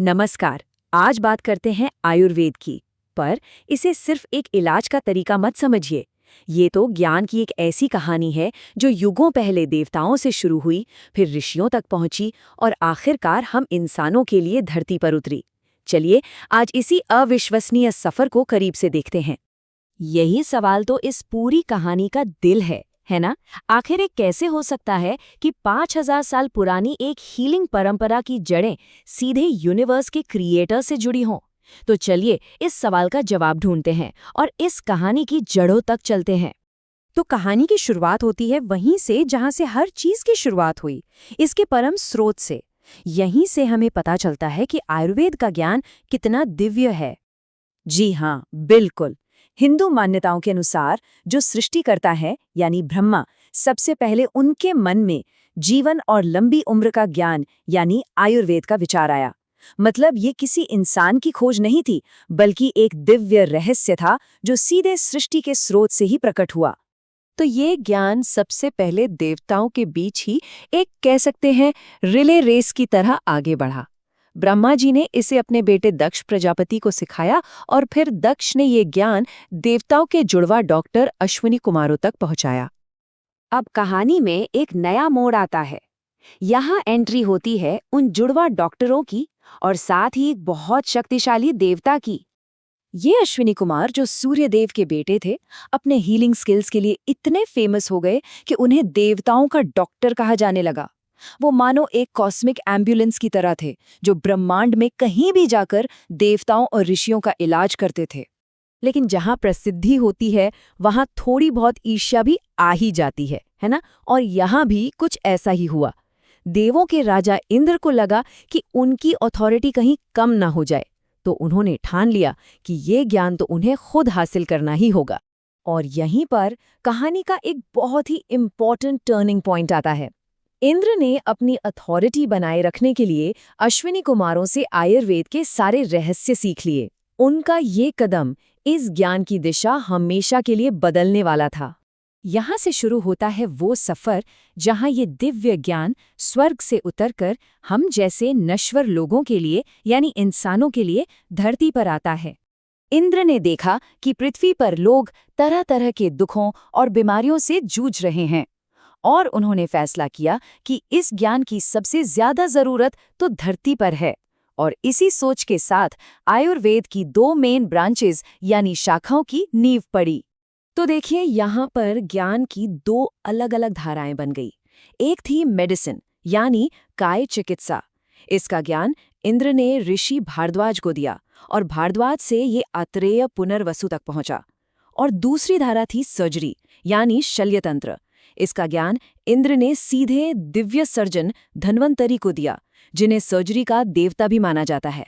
नमस्कार। आज बात करते हैं आयुर्वेद की। पर इसे सिर्फ एक इलाज का तरीका मत समझिए। ये तो ज्ञान की एक ऐसी कहानी है जो युगों पहले देवताओं से शुरू हुई, फिर ऋषियों तक पहुंची और आखिरकार हम इंसानों के लिए धरती पर उतरी। चलिए आज इसी अविश्वसनीय सफर को करीब से देखते हैं। यही सवाल तो इस पूरी कहानी का दिल है ना? आखिर ये कैसे हो सकता है कि 5000 साल पुरानी एक हीलिंग परंपरा की जड़ें सीधे यूनिवर्स के क्रिएटर से जुड़ी हों? तो चलिए इस सवाल का जवाब ढूंढते हैं और इस कहानी की जड़ों तक चलते हैं। तो कहानी की शुरुआत होती है वहीं से जहां से हर चीज की शुरुआत हुई, इसके परम स्रोत से। यहीं से हमें पता चलता है कि आयुर्वेद का ज्ञान कितना दिव्य है। जी हाँ, बिल्कुल। हिंदू मान्यताओं के अनुसार जो सृष्टिकर्ता है यानी ब्रह्मा, सबसे पहले उनके मन में जीवन और लंबी उम्र का ज्ञान यानी आयुर्वेद का विचार आया। मतलब ये किसी इंसान की खोज नहीं थी, बल्कि एक दिव्य रहस्य था जो सीधे सृष्टि के स्रोत से ही प्रकट हुआ। तो ये ज्ञान सबसे पहले देवताओं के बीच ही एक कह सकते हैं रिले रेस की तरह आगे बढ़ा। ब्रह्मा जी ने इसे अपने बेटे दक्ष प्रजापति को सिखाया और फिर दक्ष ने ये ज्ञान देवताओं के जुड़वा डॉक्टर अश्विनी कुमारों तक पहुंचाया। अब कहानी में एक नया मोड़ आता है। यहाँ एंट्री होती है उन जुड़वा डॉक्टरों की और साथ ही एक बहुत शक्तिशाली देवता की। ये अश्विनी कुमार जो सूर्य देव के बेटे थे, अपने हीलिंग स्किल्स के लिए इतने फेमस हो गए कि उन्हें देवताओं का डॉक्टर कहा जाने लगा। वो मानो एक कॉस्मिक एम्बुलेंस की तरह थे जो ब्रह्मांड में कहीं भी जाकर देवताओं और ऋषियों का इलाज करते थे। लेकिन जहां प्रसिद्धि होती है वहां थोड़ी बहुत ईर्ष्या भी आ ही जाती है ना? और यहां भी कुछ ऐसा ही हुआ। देवों के राजा इंद्र को लगा कि उनकी अथॉरिटी कहीं कम ना हो जाए, तो उन्होंने ठान लिया कि ये ज्ञान तो उन्हें खुद हासिल करना ही होगा। और यहीं पर कहानी का एक बहुत ही इम्पोर्टेंट टर्निंग पॉइंट आता है। इंद्र ने अपनी अथॉरिटी बनाए रखने के लिए अश्विनी कुमारों से आयुर्वेद के सारे रहस्य सीख लिए। उनका ये कदम इस ज्ञान की दिशा हमेशा के लिए बदलने वाला था। यहाँ से शुरू होता है वो सफर जहाँ ये दिव्य ज्ञान स्वर्ग से उतरकर हम जैसे नश्वर लोगों के लिए यानी इंसानों के लिए धरती पर आता है। इंद्र ने देखा कि पृथ्वी पर लोग तरह तरह के दुखों और बीमारियों से जूझ रहे हैं और उन्होंने फैसला किया कि इस ज्ञान की सबसे ज्यादा जरूरत तो धरती पर है। और इसी सोच के साथ आयुर्वेद की दो मेन ब्रांचेस यानी शाखाओं की नींव पड़ी। तो देखिए यहाँ पर ज्ञान की दो अलग अलग धाराएं बन गई। एक थी मेडिसिन यानी काय चिकित्सा। इसका ज्ञान इंद्र ने ऋषि भारद्वाज को दिया और भारद्वाज से ये आत्रेय पुनर्वसु तक पहुंचा। और दूसरी धारा थी सर्जरी यानी शल्यतंत्र। इसका ज्ञान इंद्र ने सीधे दिव्य सर्जन धन्वंतरी को दिया, जिन्हें सर्जरी का देवता भी माना जाता है।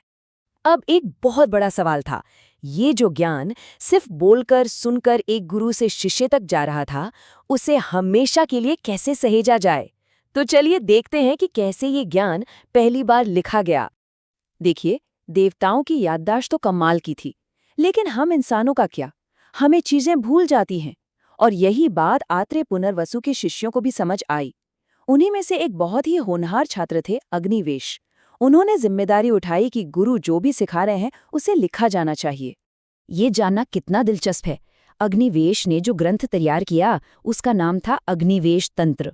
अब एक बहुत बड़ा सवाल था, ये जो ज्ञान सिर्फ बोलकर सुनकर एक गुरु से शिष्य तक जा रहा था, उसे हमेशा के लिए कैसे सहेजा जाए? तो चलिए देखते हैं कि कैसे ये ज्ञान पहली बार लिखा गया। देखिए, देवताओं की याददाश्त तो कमाल की थी, लेकिन हम इंसानों का क्या? हमें चीजें भूल जाती हैं। और यही बात आत्रेय पुनर्वसु के शिष्यों को भी समझ आई। उन्हीं में से एक बहुत ही होनहार छात्र थे अग्निवेश। उन्होंने जिम्मेदारी उठाई कि गुरु जो भी सिखा रहे हैं उसे लिखा जाना चाहिए। ये जानना कितना दिलचस्प है, अग्निवेश ने जो ग्रंथ तैयार किया उसका नाम था अग्निवेश तंत्र।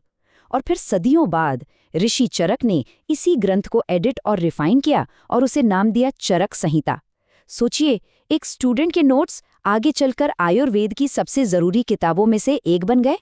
और फिर सदियों बाद ऋषि चरक ने इसी ग्रंथ को एडिट और रिफाइन किया और उसे नाम दिया चरक संहिता। सोचिए, एक स्टूडेंट के नोट्स आगे चलकर आयुर्वेद की सबसे जरूरी किताबों में से एक बन गए।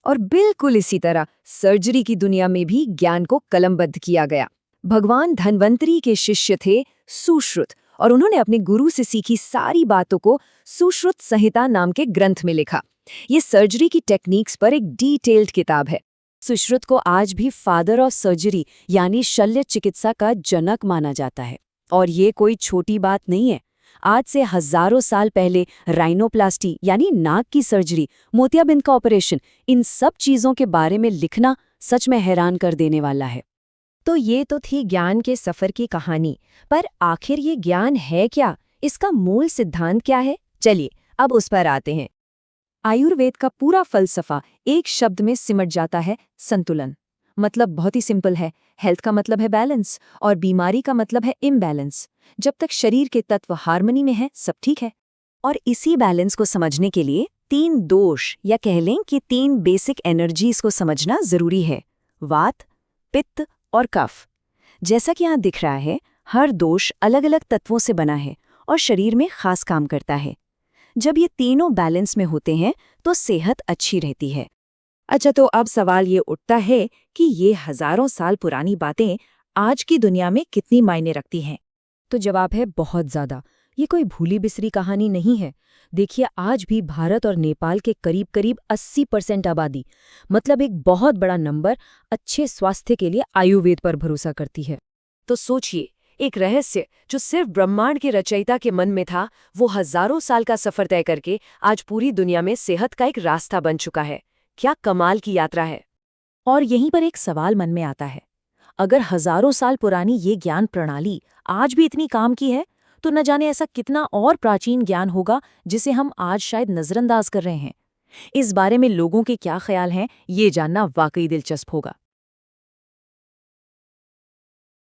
और बिल्कुल इसी तरह सर्जरी की दुनिया में भी ज्ञान को कलमबद्ध किया गया। भगवान धन्वंतरी के शिष्य थे सुश्रुत और उन्होंने अपने गुरु से सीखी सारी बातों को सुश्रुत संहिता नाम के ग्रंथ में लिखा। ये सर्जरी की टेक्निक्स पर एक डिटेल्ड किताब है। सुश्रुत को आज भी फादर ऑफ सर्जरी यानी शल्य चिकित्सा का जनक माना जाता है। और ये कोई छोटी बात नहीं है। आज से हजारों साल पहले राइनोप्लास्टी यानी नाक की सर्जरी, मोतियाबिंद का ऑपरेशन, इन सब चीजों के बारे में लिखना सच में हैरान कर देने वाला है। तो ये तो थी ज्ञान के सफर की कहानी, पर आखिर ये ज्ञान है क्या? इसका मूल सिद्धांत क्या है? चलिए अब उस पर आते हैं। आयुर्वेद का पूरा फलसफा एक शब्द में सिमट जाता है, संतुलन। मतलब बहुत ही सिंपल है। हेल्थ का मतलब है बैलेंस और बीमारी का मतलब है इम्बैलेंस। जब तक शरीर के तत्व हार्मनी में है, सब ठीक है। और इसी बैलेंस को समझने के लिए 3 दोष या कह लें कि 3 बेसिक एनर्जीज को समझना जरूरी है। वात, पित्त और कफ। जैसा कि यहाँ दिख रहा है, हर दोष अलग अलग तत्वों से बना है और शरीर में खास काम करता है। जब ये तीनों बैलेंस में होते हैं तो सेहत अच्छी रहती है। अच्छा, तो अब सवाल ये उठता है कि ये हजारों साल पुरानी बातें आज की दुनिया में कितनी मायने रखती हैं? तो जवाब है बहुत ज़्यादा। ये कोई भूली बिसरी कहानी नहीं है। देखिए, आज भी भारत और नेपाल के करीब करीब 80% आबादी, मतलब एक बहुत बड़ा नंबर, अच्छे स्वास्थ्य के लिए आयुर्वेद पर भरोसा करती है। तो सोचिए, एक रहस्य जो सिर्फ ब्रह्मांड के रचयिता के मन में था, वो हजारों साल का सफर तय करके आज पूरी दुनिया में सेहत का एक रास्ता बन चुका है। क्या कमाल की यात्रा है। और यहीं पर एक सवाल मन में आता है, अगर हजारों साल पुरानी ये ज्ञान प्रणाली आज भी इतनी काम की है, तो न जाने ऐसा कितना और प्राचीन ज्ञान होगा जिसे हम आज शायद नजरअंदाज कर रहे हैं। इस बारे में लोगों के क्या ख्याल हैं, ये जानना वाकई दिलचस्प होगा।